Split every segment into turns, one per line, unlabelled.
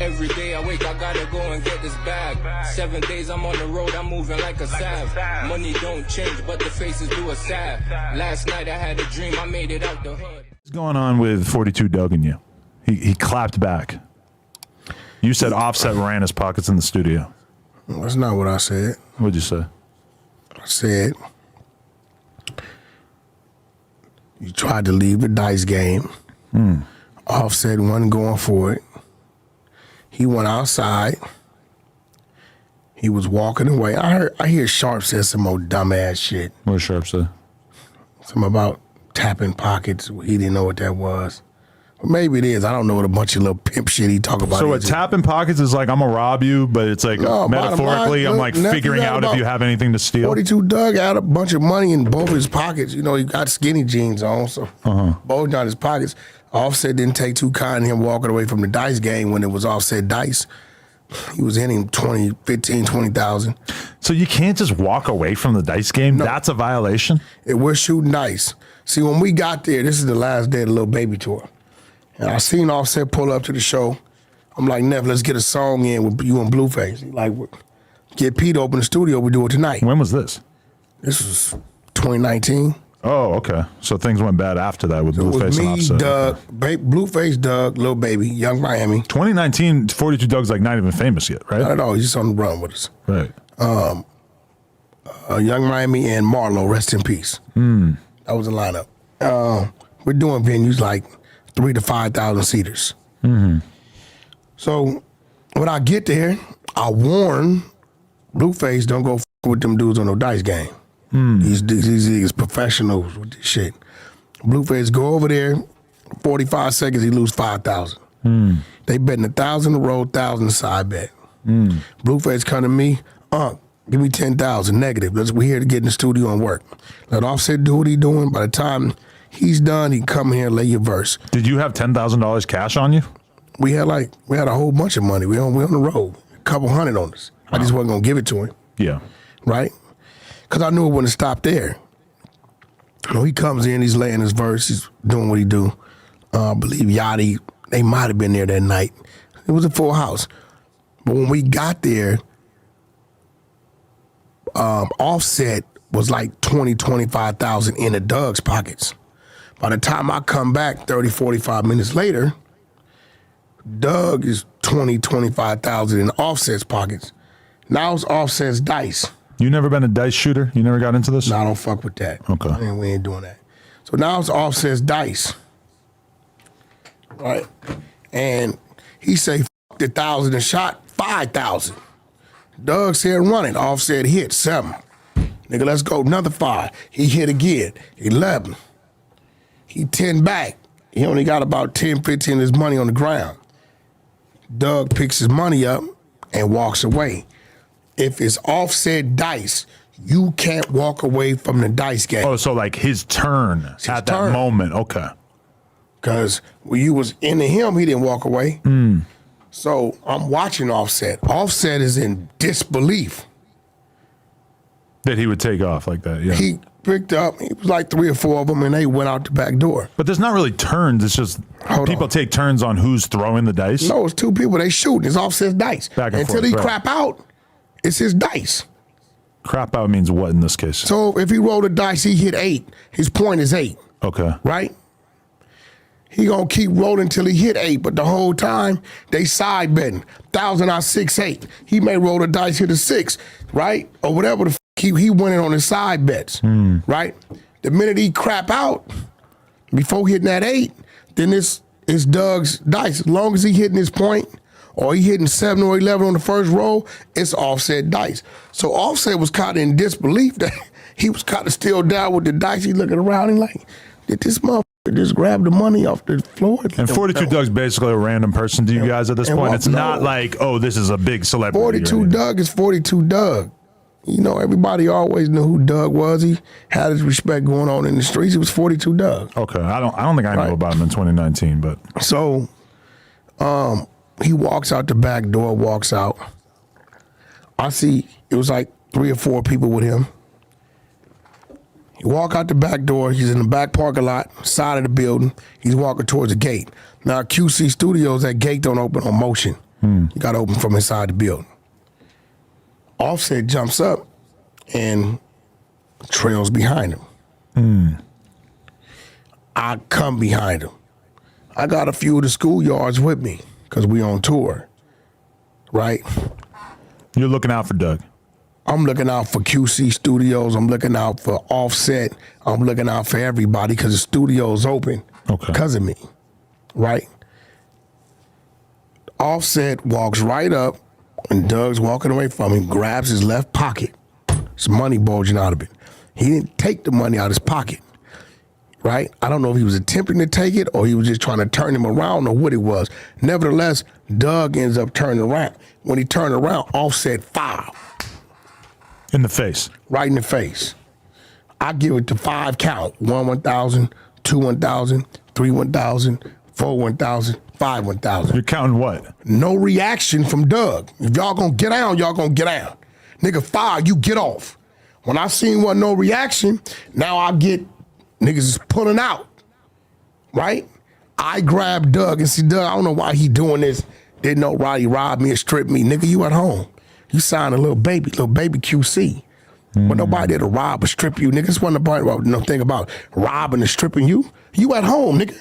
Every day I wake, I gotta go and get this bag. 7 days I'm on the road, I'm moving like a sav. Money don't change, but the faces do a sad. Last night I had a dream, I made it out the hood.
What's going on with 42 Doug and you? He clapped back. You said Offset ran his pockets in the studio.
That's not what I said.
What'd you say?
I said you tried to leave the dice game. Offset wasn't going for it. He went outside. He was walking away. I hear Sharp said some old dumbass shit.
What did Sharp say?
Something about tapping pockets. He didn't know what that was. Well, maybe it is. I don't know what a bunch of little pimp shit he talk about.
So a tapping pockets is like, I'm going to rob you, but it's like metaphorically, I'm like figuring out if you have anything to steal.
42 Doug had a bunch of money in both his pockets. You know, he got skinny jeans on, so both down his pockets. Offset didn't take too kind to him walking away from the dice game when it was Offset dice. He was hitting 20,000.
So you can't just walk away from the dice game? No. That's a violation?
We're shooting dice. See, when we got there, this is the last day of the Little Baby tour. And I seen Offset pull up to the show. I'm like, Nev, let's get a song in with you and Blueface. He like, get Pete to open the studio, we do it tonight.
When was this?
This was 2019.
Oh, okay. So things went bad after that with Blueface and Offset.
Doug, Blueface, Doug, Lil Baby, Young Miami.
2019, 42 Doug's like not even famous yet, right?
Not at all. He's just on the run with us.
Right.
Young Miami and Marlo, rest in peace. That was the lineup. We're doing venues like 3,000 to 5,000 seaters. So when I get there, I warn Blueface, don't go with them dudes on no dice game. These professionals with this shit. Blueface go over there, 45 seconds, he lose 5,000. They betting 1,000 a roll, 1,000 a side bet. Blueface come to me, give me 10,000 negative. We're here to get in the studio and work. Let Offset do what he doing. By the time he's done, he come here and lay your verse.
Did you have $10,000 cash on you?
We had a whole bunch of money. We on the road, a couple hundred on us. Wow. I just wasn't gonna give it to him.
Yeah.
Right? Because I knew it wouldn't stop there. You know, he comes in, he's laying his verse, he's doing what he do. I believe Yachty, they might have been there that night. It was a full house. But when we got there, Offset was like 20, 25,000 in the Doug's pockets. By the time I come back 30, 45 minutes later, Doug is 20, 25,000 in Offset's pockets. Now it's Offset's dice.
You never been a dice shooter? You never got into this?
No, I don't fuck with that.
Okay.
We ain't doing that. So now it's Offset's dice. Right? And he say, fuck the 1,000 a shot, 5,000. Doug said run it. Offset hit 7. Nigga, let's go. Another 5. He hit again. 11. He 10 back. He only got about 10, 15 of his money on the ground. Doug picks his money up and walks away. If it's Offset dice, you can't walk away from the dice game.
Oh, so like his turn at that moment. Okay.
Because when you was into him, he didn't walk away. So I'm watching Offset. Offset is in disbelief.
That he would take off like that, yeah.
He picked up, it was like 3 or 4 of them, and they went out the back door.
But there's not really turns, it's just people take turns on who's throwing the dice?
No, it's 2 people, they shooting. It's Offset's dice.
Back and
Until
forth,
he
right.
crap out, it's his dice.
Crap out means what in this case?
So if he rolled a dice, he hit 8. His point is 8.
Okay.
Right? He gonna keep rolling till he hit 8, but the whole time they side betting. 1,000 out 6, 8. He may roll the dice, hit a 6, right? Or whatever the he winning on his side bets, right? The minute he crap out, before hitting that 8, then it's Doug's dice. As long as he hitting his point, or he hitting 7 or 11 on the first roll, it's Offset dice. So Offset was kind of in disbelief that he was kind of still down with the dice. He looking around and like, did this motherfucker just grab the money off the floor?
And 42 Doug's basically a random person to you guys at this point. It's not like, oh, this is a big celebrity.
42 Doug is 42 Doug. You know, everybody always knew who Doug was. He had his respect going on in the streets. He was 42 Doug.
Okay, I don't think I knew about him in 2019, but
so he walks out the back door, walks out. I see it was like 3 or 4 people with him. He walk out the back door. He's in the back parking lot, side of the building. He's walking towards the gate. Now QC Studios, that gate don't open on motion. You got to open from inside the building. Offset jumps up and trails behind him. I come behind him. I got a few of the schoolyards with me because we on tour, right?
You're looking out for Doug.
I'm looking out for QC Studios. I'm looking out for Offset. I'm looking out for everybody because the studio's open because of me, right? Offset walks right up, and Doug's walking away from him, grabs his left pocket. There's money bulging out of it. He didn't take the money out of his pocket, right? I don't know if he was attempting to take it or he was just trying to turn him around or what it was. Nevertheless, Doug ends up turning around. When he turned around, Offset foul.
In the face.
Right in the face. I give it to 5 count. 1, 1,000, 2, 1,000, 3, 1,000, 4, 1,000, 5, 1,000.
You're counting what?
No reaction from Doug. If y'all gonna get down, y'all gonna get down. Nigga, foul, you get off. When I seen wasn't no reaction, now I get niggas is pulling out, right? I grab Doug and see Doug, I don't know why he doing this. Didn't know why he robbed me or stripped me. Nigga, you at home. You signed a little baby QC. But nobody there to rob or strip you, nigga. This wasn't no thing about robbing and stripping you. You at home, nigga.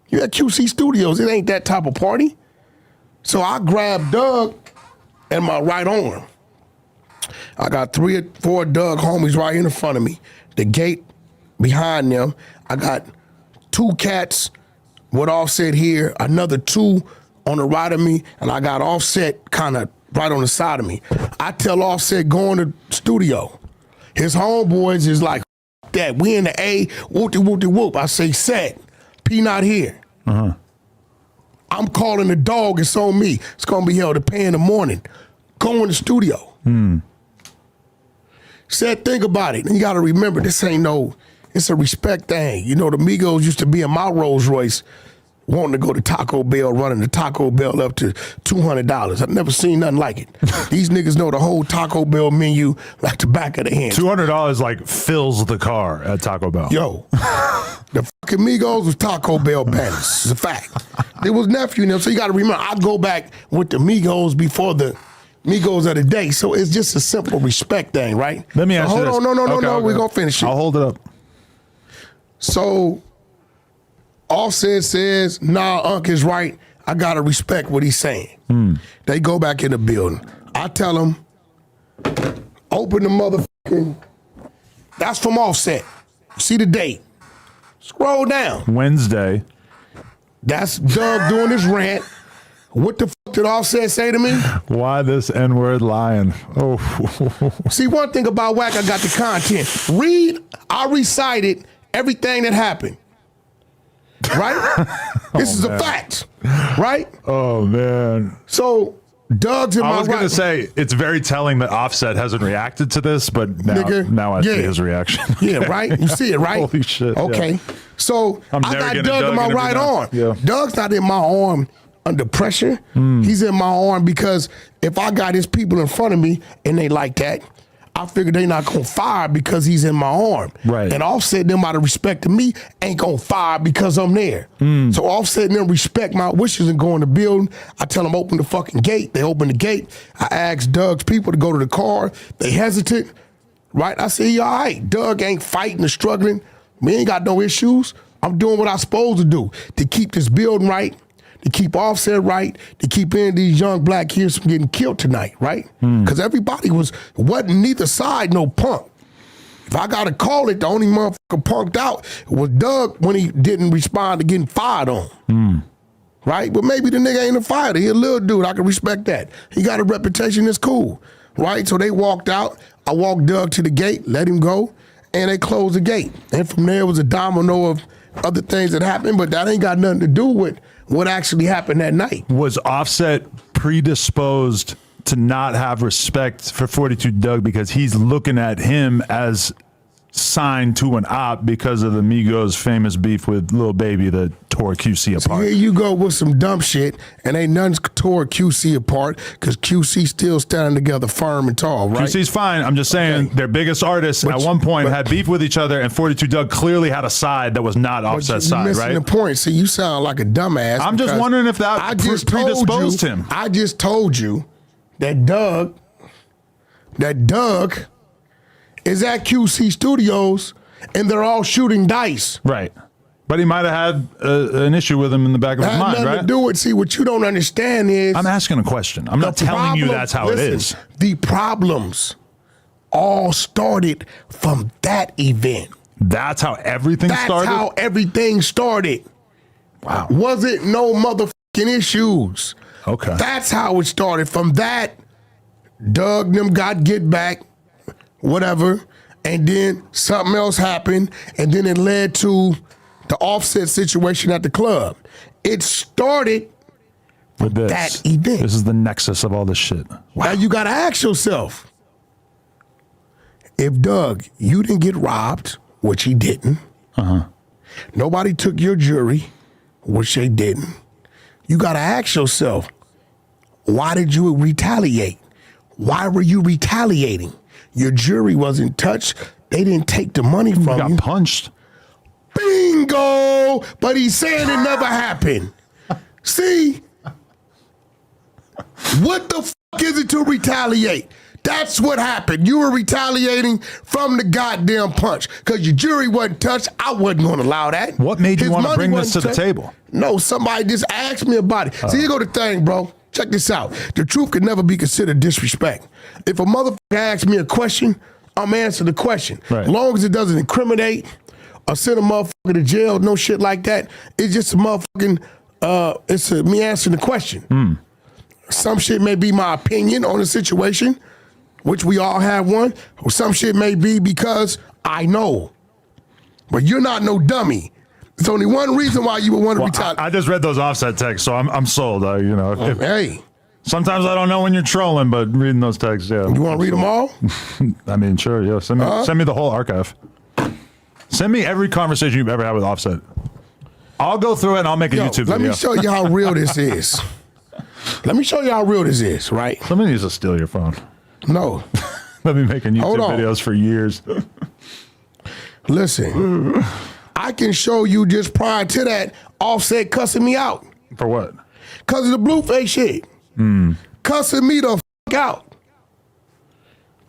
You at QC Studios. It ain't that type of party. So I grabbed Doug and my right arm. I got 3 or 4 Doug homies right in front of me. The gate behind them. I got 2 cats with Offset here, another 2 on the right of me, and I got Offset kind of right on the side of me. I tell Offset go in the studio. His homeboys is like, that we in the A, whoopty whoopty whoop. I say set, P not here. I'm calling the dog, it's on me. It's gonna be held to pay in the morning. Go in the studio. Said, think about it. And you gotta remember, this ain't no, it's a respect thing. You know, the Migos used to be in my Rolls Royce wanting to go to Taco Bell, running the Taco Bell up to $200. I've never seen nothing like it. These niggas know the whole Taco Bell menu like the back of the hand.
$200 like fills the car at Taco Bell.
Yo, the fucking Migos was Taco Bell bandits. It's a fact. It was nephew and them, so you got to remember, I go back with the Migos before the Migos of the day, so it's just a simple respect thing, right?
Let me ask you this.
Hold on, no, we're going to finish it.
I'll hold it up.
So Offset says, nah, Unc is right. I got to respect what he's saying. They go back in the building. I tell them, open the motherfucking, that's from Offset. See the date. Scroll down.
Wednesday.
That's Doug doing his rant. What the fuck did Offset say to me?
Why this N-word lying? Oh.
See, one thing about WACK, I got the content. I recited everything that happened. Right? This is a fact. Right?
Oh, man.
So, Doug's in my right.
I was going to say, it's very telling that Offset hasn't reacted to this, but now I see his reaction.
Yeah, right? You see it, right?
Holy shit.
Okay.
Yeah.
So, I got Doug in my right arm.
Yeah.
Doug's not in my arm under pressure. He's in my arm because if I got his people in front of me and they like that, I figured they not gonna fire because he's in my arm.
Right.
And Offset them out of respect to me ain't gonna fire because I'm there. So Offset them respect my wishes and go in the building. I tell them open the fucking gate. They open the gate. I ask Doug's people to go to the car. They hesitate. Right? I say, all right, Doug ain't fighting or struggling. We ain't got no issues. I'm doing what I'm supposed to do to keep this building right, to keep Offset right, to keep any of these young black kids from getting killed tonight, right? Because everybody wasn't neither side no punk. If I got to call it, the only motherfucker punked out was Doug when he didn't respond to getting fired on. Right? But maybe the nigga ain't a fighter. He a little dude. I can respect that. He got a reputation that's cool. Right? So they walked out. I walked Doug to the gate, let him go, and they closed the gate. And from there was a domino of other things that happened, but that ain't got nothing to do with what actually happened that night.
Was Offset predisposed to not have respect for 42 Doug because he's looking at him as signed to an op because of the Migos' famous beef with Lil Baby that tore QC apart.
Here you go with some dumb shit, and ain't nothing tore QC apart because QC still standing together firm and tall, right?
QC's fine. I'm just saying their biggest artists at one point had beef with each other, and 42 Doug clearly had a side that was not Offset's side,
missing
right?
the point. See, you sound like a dumbass.
I'm just wondering if that predisposed him.
I just told you that Doug is at QC Studios, and they're all shooting dice.
Right. But he might have had an issue with him in the back of his mind, right?
To do it. See, what you don't understand is...
I'm asking a question. I'm not telling you that's how it is.
The problems all started from that event.
That's how everything started?
That's how everything started.
Wow.
Wasn't no motherfucking issues.
Okay.
That's how it started. From that, Doug them got get back, whatever, and then something else happened, and then it led to the Offset situation at the club. It started with that event.
This is the nexus of all this shit.
Wow. Now you got to ask yourself, if Doug, you didn't get robbed, which he didn't. Nobody took your jewelry, which they didn't. You got to ask yourself, why did you retaliate? Why were you retaliating? Your jury wasn't touched. They didn't take the money from you.
Got punched.
Bingo! But he's saying it never happened. See? What the fuck is it to retaliate? That's what happened. You were retaliating from the goddamn punch because your jury wasn't touched. I wasn't going to allow that.
What made you want to bring this to the table?
No, somebody just asked me about it. See, here go the thing, bro. Check this out. The truth can never be considered disrespect. If a motherfucker asks me a question, I'm answering the question.
Right.
As long as it doesn't incriminate or send a motherfucker to jail, no shit like that. It's just a motherfucking, me answering the question. Some shit may be my opinion on the situation, which we all have one, or some shit may be because I know. But you're not no dummy. There's only one reason why you would want to retaliate.
I just read those Offset texts, so I'm sold.
Hey.
Sometimes I don't know when you're trolling, but reading those texts, yeah.
You want to read them all?
I mean, sure, yeah. Send me the whole archive. Send me every conversation you've ever had with Offset. I'll go through it and I'll make a YouTube video.
Let me show you how real this is. Let me show you how real this is, right?
Somebody needs to steal your phone.
No.
I've been making YouTube videos for years.
Listen, I can show you just prior to that Offset cussing me out.
For what?
Because of the Blueface shit. Cussing me the fuck out.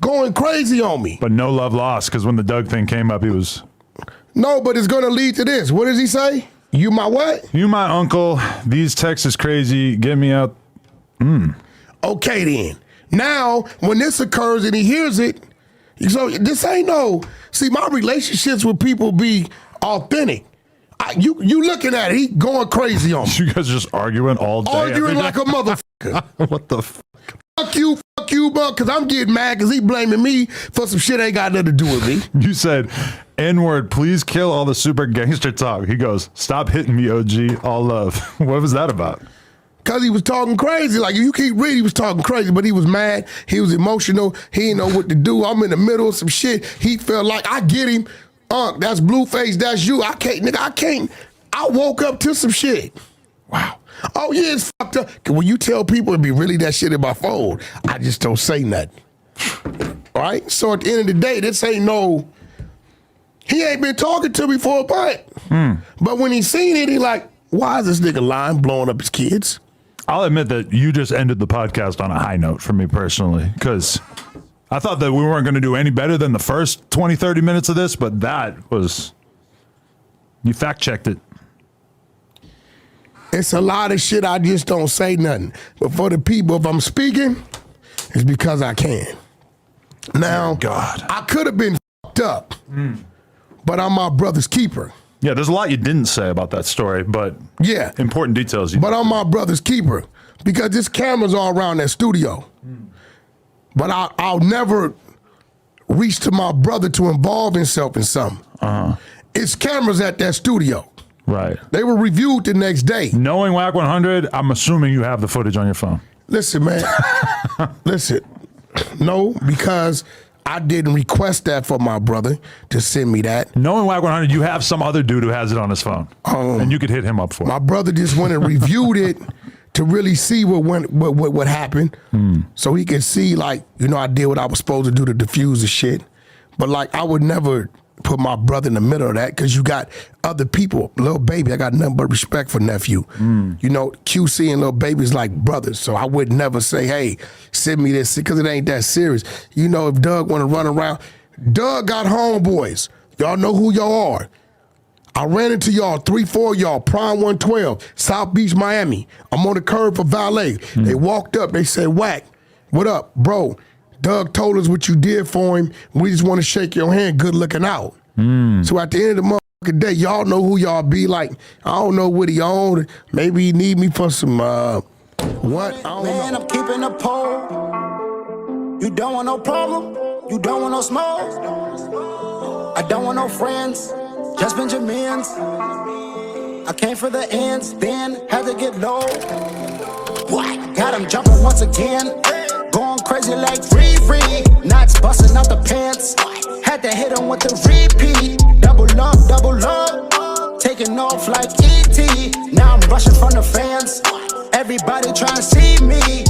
Going crazy on me.
But no love lost, because when the Doug thing came up, he was...
No, but it's going to lead to this. What does he say? You my what?
You my uncle. These texts is crazy. Get me out.
Okay, then. Now, when this occurs and he hears it, so this ain't no... See, my relationships with people be authentic. You looking at it, he going crazy on me.
You guys just arguing all day?
Arguing like a motherfucker.
What the
fuck you, bro, because I'm getting mad because he blaming me for some shit ain't got nothing to do with me.
You said, N-word, please kill all the super gangster talk. He goes, stop hitting me, OG, all love. What was that about?
Because he was talking crazy. Like, you keep reading, he was talking crazy, but he was mad. He was emotional. He didn't know what to do. I'm in the middle of some shit. He felt like, I get him. That's Blueface, that's you. I can't. I woke up to some shit. Wow. Oh, yeah, it's fucked up. When you tell people it'd be really that shit in my phone, I just don't say nothing. All right? So at the end of the day, this ain't no, he ain't been talking to me for a butt. But when he seen it, he like, why is this nigga lying, blowing up his kids?
I'll admit that you just ended the podcast on a high note for me personally, because I thought that we weren't going to do any better than the first 20, 30 minutes of this, but that was, you fact-checked it.
It's a lot of shit I just don't say nothing. But for the people, if I'm speaking, it's because I can. Now,
God,
I could have been fucked up, but I'm my brother's keeper.
Yeah, there's a lot you didn't say about that story, but
yeah,
important details.
But I'm my brother's keeper because this camera's all around that studio. But I'll never reach to my brother to involve himself in something. It's cameras at that studio.
Right.
They were reviewed the next day.
Knowing WACK 100, I'm assuming you have the footage on your phone.
Listen, man. Listen. No, because I didn't request that for my brother to send me that.
Knowing WACK 100, you have some other dude who has it on his phone, and you could hit him up for it.
My brother just went and reviewed it to really see what happened, so he could see, like, you know, I did what I was supposed to do to diffuse the shit. But like, I would never put my brother in the middle of that, because you got other people. Lil Baby, I got nothing but respect for nephew. You know, QC and Lil Baby's like brothers, so I would never say, hey, send me this, because it ain't that serious. You know, if Doug want to run around, Doug got homeboys. Y'all know who y'all are. I ran into y'all, 3-4 y'all, Prime 112, South Beach, Miami. I'm on the curb for valet. They walked up, they said, WACK, what up, bro? Doug told us what you did for him. We just want to shake your hand. Good looking out. So at the end of the motherfucking day, y'all know who y'all be. Like, I don't know what he owned. Maybe he need me for some, what? I don't know.
I'm keeping a pole. You don't want no problem. You don't want no smoke. I don't want no friends. Just Benjamins. I came for the ends, then had to get low. Got him jumping once again. Going crazy like Riri, knots busting out the pants. Had to hit him with the repeat. Double up, taking off like E.T. Now I'm rushing from the fans. Everybody trying to see me.